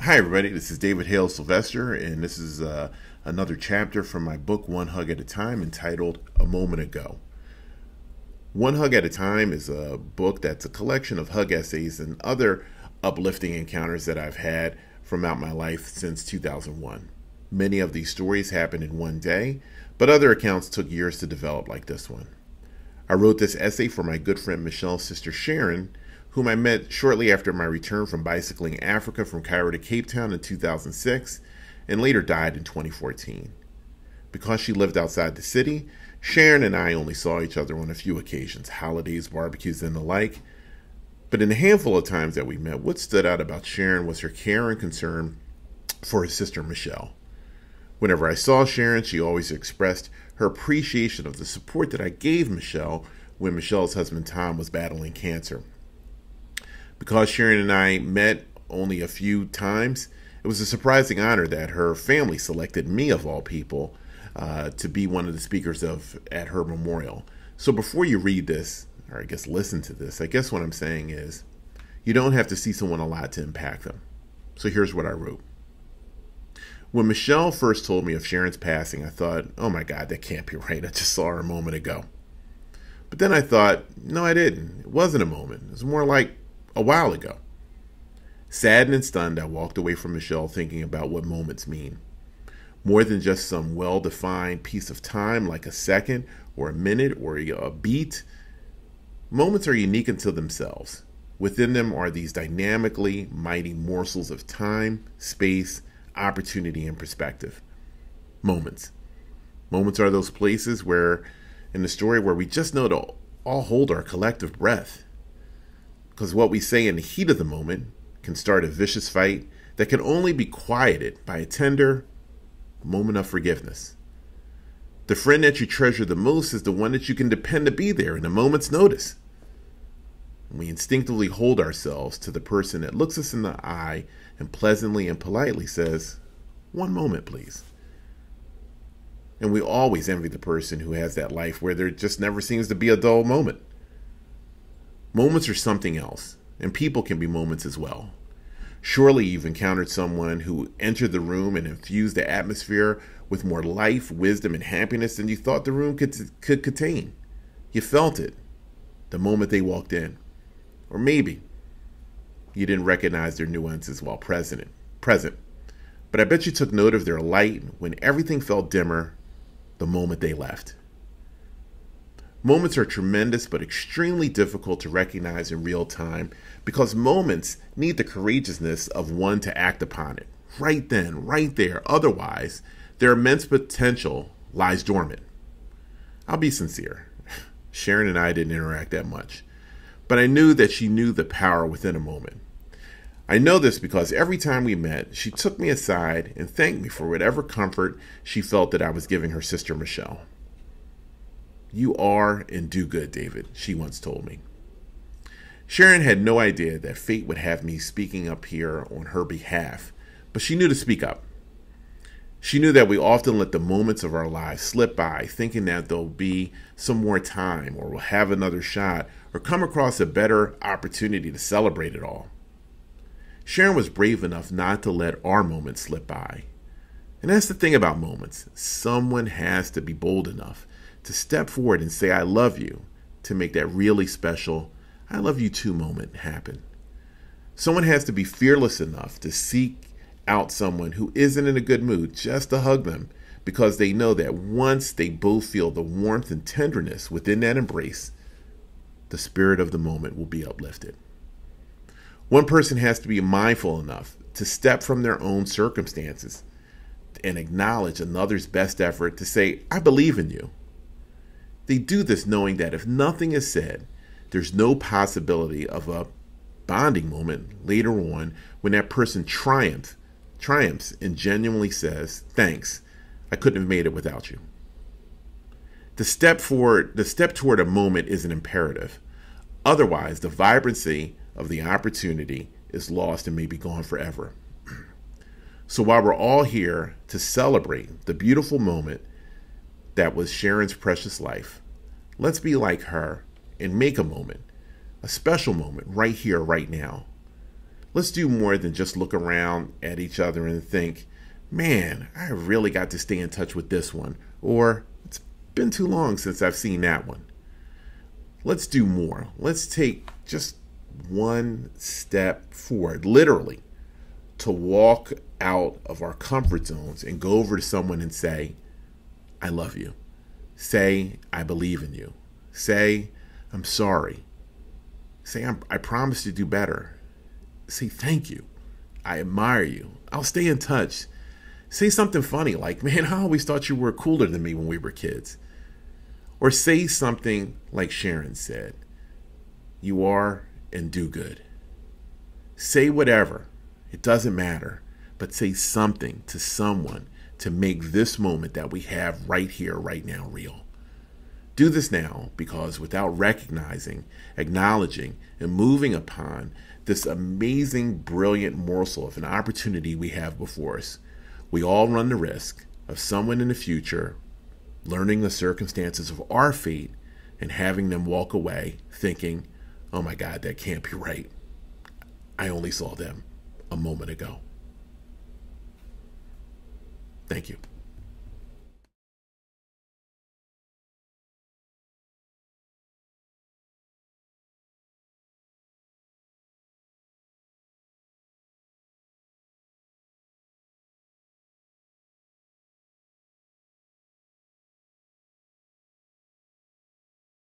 Hi, everybody. This is David Hale Sylvester, and this is another chapter from my book, One Hug at a Time, entitled A Moment Ago. One Hug at a Time is a book that's a collection of hug essays and other uplifting encounters that I've had throughout my life since 2001. Many of these stories happened in one day, but other accounts took years to develop, like this one. I wrote this essay for my good friend Michelle's sister Sharon, whom I met shortly after my return from bicycling Africa from Cairo to Cape Town in 2006 and later died in 2014. Because she lived outside the city, Sharon and I only saw each other on a few occasions, holidays, barbecues, and the like. But in the handful of times that we met, what stood out about Sharon was her care and concern for her sister Michelle. Whenever I saw Sharon, she always expressed her appreciation of the support that I gave Michelle when Michelle's husband Tom was battling cancer. Because Sharon and I met only a few times, it was a surprising honor that her family selected me, of all people, to be one of the speakers at her memorial. So before you read this, or I guess listen to this, I guess what I'm saying is you don't have to see someone a lot to impact them. So here's what I wrote. When Michelle first told me of Sharon's passing, I thought, oh my God, that can't be right. I just saw her a moment ago. But then I thought, no, I didn't. It wasn't a moment. It was more like a while ago. Saddened and stunned, I walked away from Michelle thinking about what moments mean. More than just some well-defined piece of time like a second or a minute or a beat, moments are unique unto themselves. Within them are these dynamically mighty morsels of time, space, opportunity, and perspective. Moments. Moments are those places where, in the story, where we just know to all hold our collective breath. Because what we say in the heat of the moment can start a vicious fight that can only be quieted by a tender moment of forgiveness. The friend that you treasure the most is the one that you can depend to be there in a moment's notice. We instinctively hold ourselves to the person that looks us in the eye and pleasantly and politely says, "One moment, please." And we always envy the person who has that life where there just never seems to be a dull moment. Moments are something else, and people can be moments as well. Surely you've encountered someone who entered the room and infused the atmosphere with more life, wisdom, and happiness than you thought the room could contain. You felt it the moment they walked in. Or maybe you didn't recognize their nuances while present. But I bet you took note of their light when everything felt dimmer the moment they left. Moments are tremendous but extremely difficult to recognize in real time because moments need the courageousness of one to act upon it. Right then, right there. Otherwise, their immense potential lies dormant. I'll be sincere. Sharon and I didn't interact that much. But I knew that she knew the power within a moment. I know this because every time we met, she took me aside and thanked me for whatever comfort she felt that I was giving her sister Michelle. "You are and do good, David," she once told me. Sharon had no idea that fate would have me speaking up here on her behalf, but she knew to speak up. She knew that we often let the moments of our lives slip by, thinking that there'll be some more time, or we'll have another shot, or come across a better opportunity to celebrate it all. Sharon was brave enough not to let our moments slip by. And that's the thing about moments. Someone has to be bold enough to step forward and say, "I love you," to make that really special "I love you too" moment happen. Someone has to be fearless enough to seek out someone who isn't in a good mood just to hug them, because they know that once they both feel the warmth and tenderness within that embrace, the spirit of the moment will be uplifted. One person has to be mindful enough to step from their own circumstances and acknowledge another's best effort to say, "I believe in you." They do this knowing that if nothing is said, there's no possibility of a bonding moment later on when that person triumphs and genuinely says, "Thanks, I couldn't have made it without you." The step toward a moment is an imperative. Otherwise, the vibrancy of the opportunity is lost and may be gone forever. So while we're all here to celebrate the beautiful moment that was Sharon's precious life, let's be like her and make a moment, a special moment right here, right now. Let's do more than just look around at each other and think, man, I really got to stay in touch with this one, or it's been too long since I've seen that one. Let's do more. Let's take just one step forward, literally, to walk out of our comfort zones and go over to someone and say, I love you. Say, I believe in you. Say, I'm sorry. Say, I promise to do better. Say, thank you. I admire you. I'll stay in touch. Say something funny like, man, I always thought you were cooler than me when we were kids. Or say something like Sharon said, you are and do good. Say whatever. It doesn't matter. But say something to someone to make this moment that we have right here, right now, real. Do this now, because without recognizing, acknowledging, and moving upon this amazing, brilliant morsel of an opportunity we have before us, we all run the risk of someone in the future learning the circumstances of our fate and having them walk away thinking, oh my God, that can't be right. I only saw them a moment ago. Thank you.